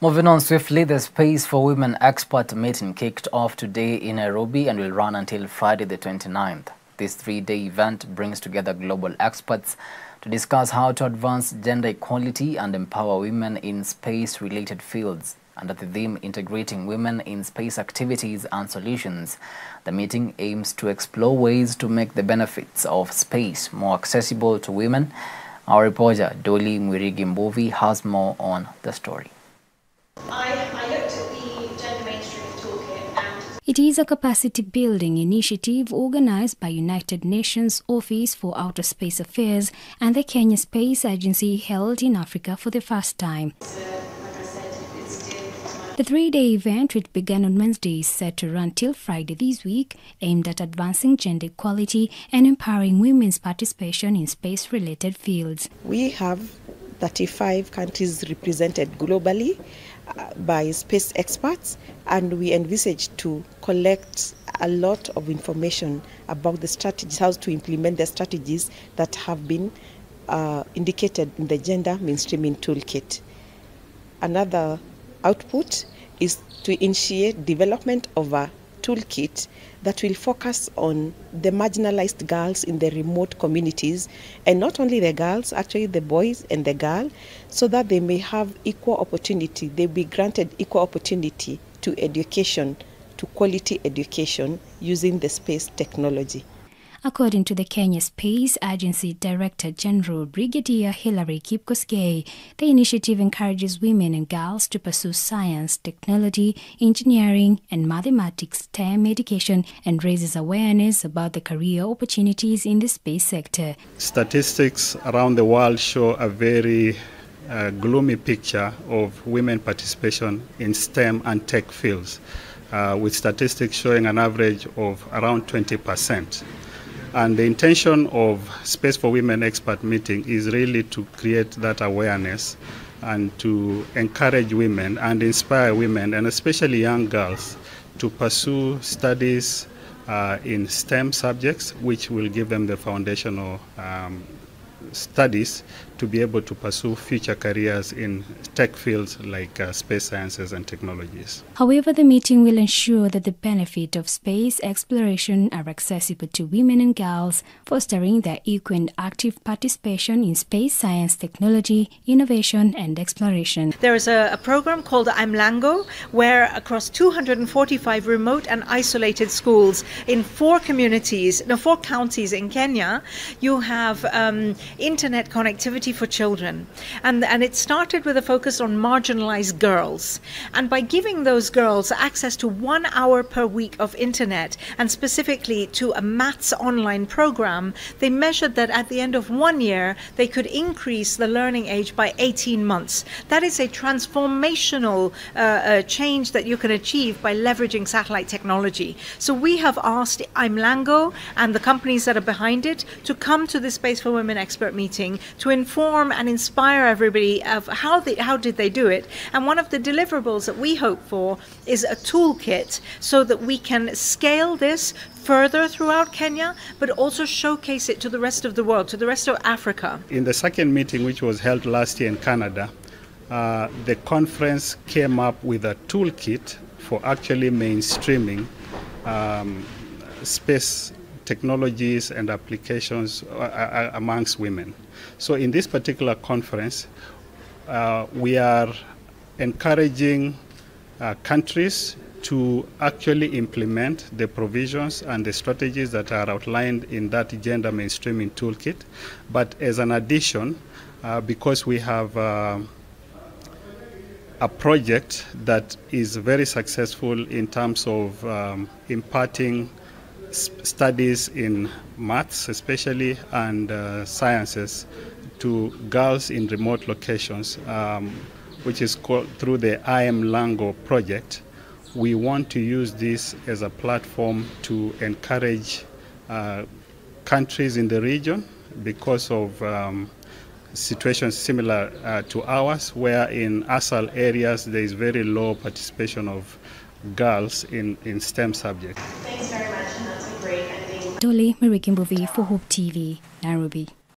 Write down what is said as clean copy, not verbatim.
Moving on swiftly, the Space4Women expert meeting kicked off today in Nairobi and will run until Friday the 29th. This three-day event brings together global experts to discuss how to advance gender equality and empower women in space-related fields. Under the theme Integrating Women in Space Activities and Solutions, the meeting aims to explore ways to make the benefits of space more accessible to women. Our reporter Dolly Mwirigi has more on the story. I looked at the Gender Mainstream Toolkit and... It is a capacity-building initiative organized by United Nations Office for Outer Space Affairs and the Kenya Space Agency, held in Africa for the first time. The three-day event, which began on Wednesday, is set to run till Friday this week, aimed at advancing gender equality and empowering women's participation in space-related fields. We have 35 countries represented globally by space experts, and we envisage to collect a lot of information about the strategies, how to implement the strategies that have been indicated in the Gender Mainstreaming Toolkit. Another output is to initiate development of a toolkit that will focus on the marginalized girls in the remote communities, and not only the girls, actually the boys and the girl, so that they may have equal opportunity. They'll be granted equal opportunity to education, to quality education using the space technology. According to the Kenya Space Agency Director General Brigadier Hilary Kipkosgei, the initiative encourages women and girls to pursue science, technology, engineering, and mathematics STEM education and raises awareness about the career opportunities in the space sector. Statistics around the world show a very gloomy picture of women participation in STEM and tech fields, with statistics showing an average of around 20%. And the intention of Space4Women expert meeting is really to create that awareness and to encourage women and inspire women, and especially young girls, to pursue studies in STEM subjects, which will give them the foundational studies to be able to pursue future careers in tech fields like space sciences and technologies. However, the meeting will ensure that the benefit of space exploration are accessible to women and girls, fostering their equal and active participation in space science, technology, innovation and exploration. There is a program called Imlango, where across 245 remote and isolated schools in four counties in Kenya, you have internet connectivity for children, and it started with a focus on marginalized girls, and by giving those girls access to 1 hour per week of internet and specifically to a maths online program, they measured that at the end of 1 year they could increase the learning age by 18 months. That is a transformational change that you can achieve by leveraging satellite technology. So we have asked Imlango and the companies that are behind it to come to the Space4Women expert meeting to inform and inspire everybody of how did they do it. And one of the deliverables that we hope for is a toolkit so that we can scale this further throughout Kenya, but also showcase it to the rest of the world, to the rest of Africa. In the second meeting, which was held last year in Canada, the conference came up with a toolkit for actually mainstreaming space technologies and applications amongst women. So in this particular conference, we are encouraging countries to actually implement the provisions and the strategies that are outlined in that gender mainstreaming toolkit. But as an addition, because we have a project that is very successful in terms of imparting studies in maths especially and sciences to girls in remote locations, which is called through the Imlango project. We want to use this as a platform to encourage countries in the region because of situations similar to ours, where in ASAL areas there is very low participation of girls in STEM subjects. Thanks very much, and that's a great ending. Dolly Mwirigi for Hope TV, Nairobi.